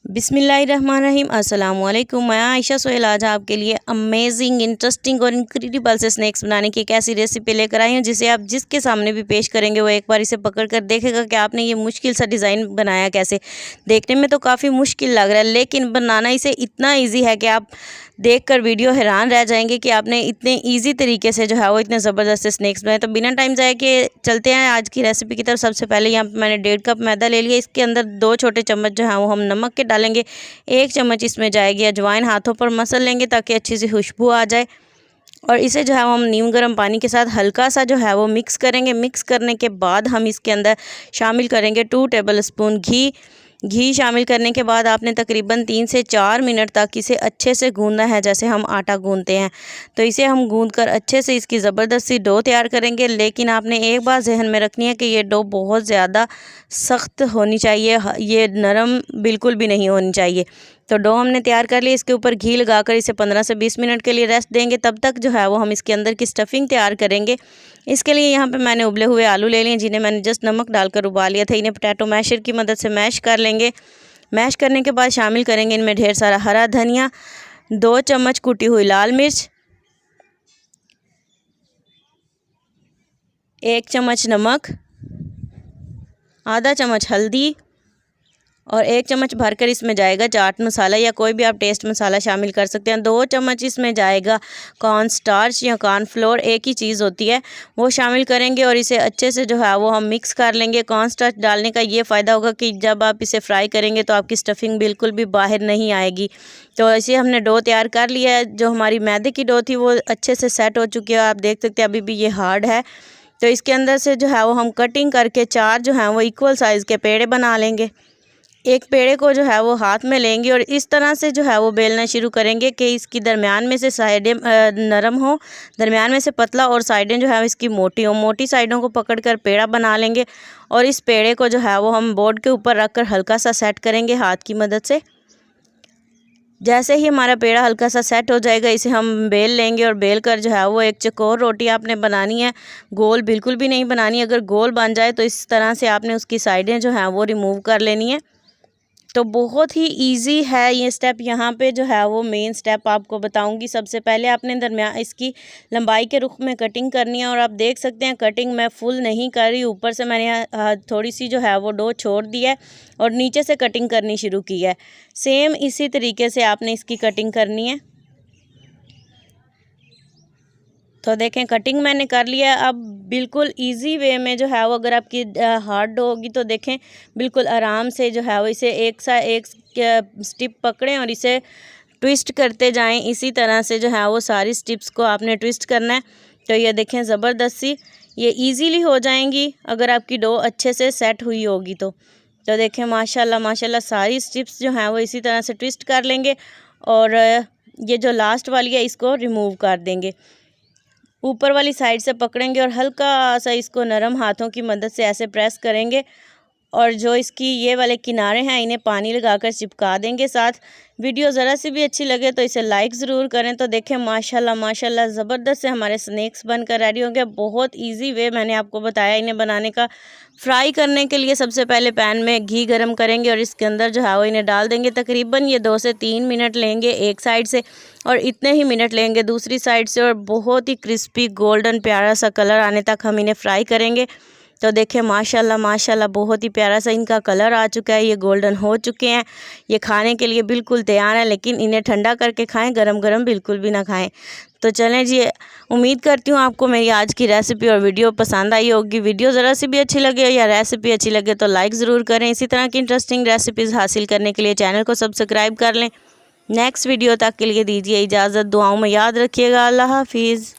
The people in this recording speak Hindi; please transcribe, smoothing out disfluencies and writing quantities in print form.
बिस्मिल्लाहिर्रहमानिर्रहीम अस्सलामुअलैकुम। मैं आयशा सोहेल आज आपके लिए अमेजिंग, इंटरेस्टिंग और इनक्रेडिबल से स्नैक्स बनाने की एक ऐसी रेसिपी लेकर आई हूँ जिसे आप जिसके सामने भी पेश करेंगे वो एक बार इसे पकड़ कर देखेगा कि आपने ये मुश्किल सा डिज़ाइन बनाया कैसे। देखने में तो काफ़ी मुश्किल लग रहा है लेकिन बनाना इसे इतना ईजी है कि आप देखकर वीडियो हैरान रह जाएंगे कि आपने इतने इजी तरीके से जो है वो इतने ज़बरदस्त स्नैक्स बनाए। तो बिना टाइम ज़ाया के चलते हैं आज की रेसिपी की तरफ। सबसे पहले यहाँ पे मैंने 1.5 कप मैदा ले लिया। इसके अंदर 2 छोटे चम्मच जो है वो हम नमक के डालेंगे। 1 चम्मच इसमें जाएगी अजवाइन। हाथों पर मसल लेंगे ताकि अच्छी सी खुशबू आ जाए। और इसे जो है हम नीम गर्म पानी के साथ हल्का सा जो है वो मिक्स करेंगे। मिक्स करने के बाद हम इसके अंदर शामिल करेंगे 2 टेबल स्पून घी शामिल करने के बाद आपने तकरीबन 3 से 4 मिनट तक इसे अच्छे से गूंदना है, जैसे हम आटा गूंदते हैं। तो इसे हम गूंद कर अच्छे से इसकी ज़बरदस्त सी डो तैयार करेंगे। लेकिन आपने एक बात जहन में रखनी है कि ये डो बहुत ज़्यादा सख्त होनी चाहिए, ये नरम बिल्कुल भी नहीं होनी चाहिए। तो डो हमने तैयार कर लिया। इसके ऊपर घी लगाकर इसे 15 से 20 मिनट के लिए रेस्ट देंगे। तब तक जो है वो हम इसके अंदर की स्टफिंग तैयार करेंगे। इसके लिए यहाँ पे मैंने उबले हुए आलू ले लिए जिन्हें मैंने जस्ट नमक डालकर उबाल लिया था। इन्हें पोटैटो मैशर की मदद से मैश कर लेंगे। मैश करने के बाद शामिल करेंगे इनमें ढेर सारा हरा धनिया, 2 चम्मच कुटी हुई लाल मिर्च, 1 चम्मच नमक, आधा चम्मच हल्दी और 1 चम्मच भरकर इसमें जाएगा चाट मसाला या कोई भी आप टेस्ट मसाला शामिल कर सकते हैं। 2 चम्मच इसमें जाएगा कॉर्न स्टार्च या कॉर्न फ्लोर, एक ही चीज़ होती है, वो शामिल करेंगे और इसे अच्छे से जो है वो हम मिक्स कर लेंगे। कॉर्न स्टार्च डालने का ये फ़ायदा होगा कि जब आप इसे फ्राई करेंगे तो आपकी स्टफिंग बिल्कुल भी बाहर नहीं आएगी। तो ऐसे हमने डो तैयार कर लिया है। जो हमारी मैदे की डो थी वो अच्छे से सेट हो चुकी है। आप देख सकते हैं अभी भी ये हार्ड है। तो इसके अंदर से जो है वो हम कटिंग करके 4 जो हैं वो इक्वल साइज़ के पेड़े बना लेंगे। एक पेड़े को जो है वो हाथ में लेंगे और इस तरह से जो है वो बेलना शुरू करेंगे कि इसकी दरमियान में से साइडें नरम हो, दरमियान में से पतला और साइडें जो है इसकी मोटी हो। मोटी साइडों को पकड़कर पेड़ा बना लेंगे और इस पेड़े को जो है वो हम बोर्ड के ऊपर रखकर हल्का सा सेट करेंगे हाथ की मदद से। जैसे ही हमारा पेड़ा हल्का सा सेट हो जाएगा इसे हम बेल लेंगे और बेल कर जो है वो एक चकोर रोटी आपने बनानी है। गोल बिल्कुल भी नहीं बनानी। अगर गोल बन जाए तो इस तरह से आपने उसकी साइडें जो हैं वो रिमूव कर लेनी है। तो बहुत ही इजी है ये स्टेप। यहाँ पे जो है वो मेन स्टेप आपको बताऊंगी। सबसे पहले आपने दरमियान इसकी लंबाई के रुख में कटिंग करनी है और आप देख सकते हैं कटिंग मैं फुल नहीं कर रही, ऊपर से मैंने थोड़ी सी जो है वो डो छोड़ दी है और नीचे से कटिंग करनी शुरू की है। सेम इसी तरीके से आपने इसकी कटिंग करनी है। तो देखें कटिंग मैंने कर लिया है। अब बिल्कुल इजी वे में जो है वो अगर आपकी हार्ड डो होगी तो देखें बिल्कुल आराम से जो है वो इसे एक स्टिप पकड़ें और इसे ट्विस्ट करते जाएं। इसी तरह से जो है वो सारी स्टिप्स को आपने ट्विस्ट करना है। तो ये देखें ज़बरदस्त सी ये ईजीली हो जाएंगी अगर आपकी डो अच्छे से सेट हुई होगी तो देखें माशाल्लाह माशाल्लाह सारी स्टिप्स जो हैं वो इसी तरह से ट्विस्ट कर लेंगे और ये जो लास्ट वाली है इसको रिमूव कर देंगे। ऊपर वाली साइड से पकड़ेंगे और हल्का सा इसको नरम हाथों की मदद से ऐसे प्रेस करेंगे और जो इसकी ये वाले किनारे हैं इन्हें पानी लगाकर चिपका देंगे साथ। वीडियो ज़रा सी भी अच्छी लगे तो इसे लाइक ज़रूर करें। तो देखें माशाल्लाह माशाल्लाह ज़बरदस्त से हमारे स्नैक्स बनकर रेडी हो गए। बहुत इजी वे मैंने आपको बताया इन्हें बनाने का। फ्राई करने के लिए सबसे पहले पैन में घी गरम करेंगे और इसके अंदर जो है वो इन्हें डाल देंगे। तकरीबन ये 2 से 3 मिनट लेंगे एक साइड से और इतने ही मिनट लेंगे दूसरी साइड से और बहुत ही क्रिस्पी गोल्डन प्यारा सा कलर आने तक हम इन्हें फ्राई करेंगे। तो देखें माशाल्लाह माशाल्लाह बहुत ही प्यारा सा इनका कलर आ चुका है। ये गोल्डन हो चुके हैं। ये खाने के लिए बिल्कुल तैयार है, लेकिन इन्हें ठंडा करके खाएं, गरम गरम बिल्कुल भी ना खाएं। तो चलें जी, उम्मीद करती हूँ आपको मेरी आज की रेसिपी और वीडियो पसंद आई होगी। वीडियो ज़रा सी भी अच्छी लगे या रेसिपी अच्छी लगे तो लाइक ज़रूर करें। इसी तरह की इंटरेस्टिंग रेसिपीज़ हासिल करने के लिए चैनल को सब्सक्राइब कर लें। नेक्स्ट वीडियो तक के लिए दीजिए इजाज़त। दुआओं में याद रखिएगा। अल्लाह हाफिज़।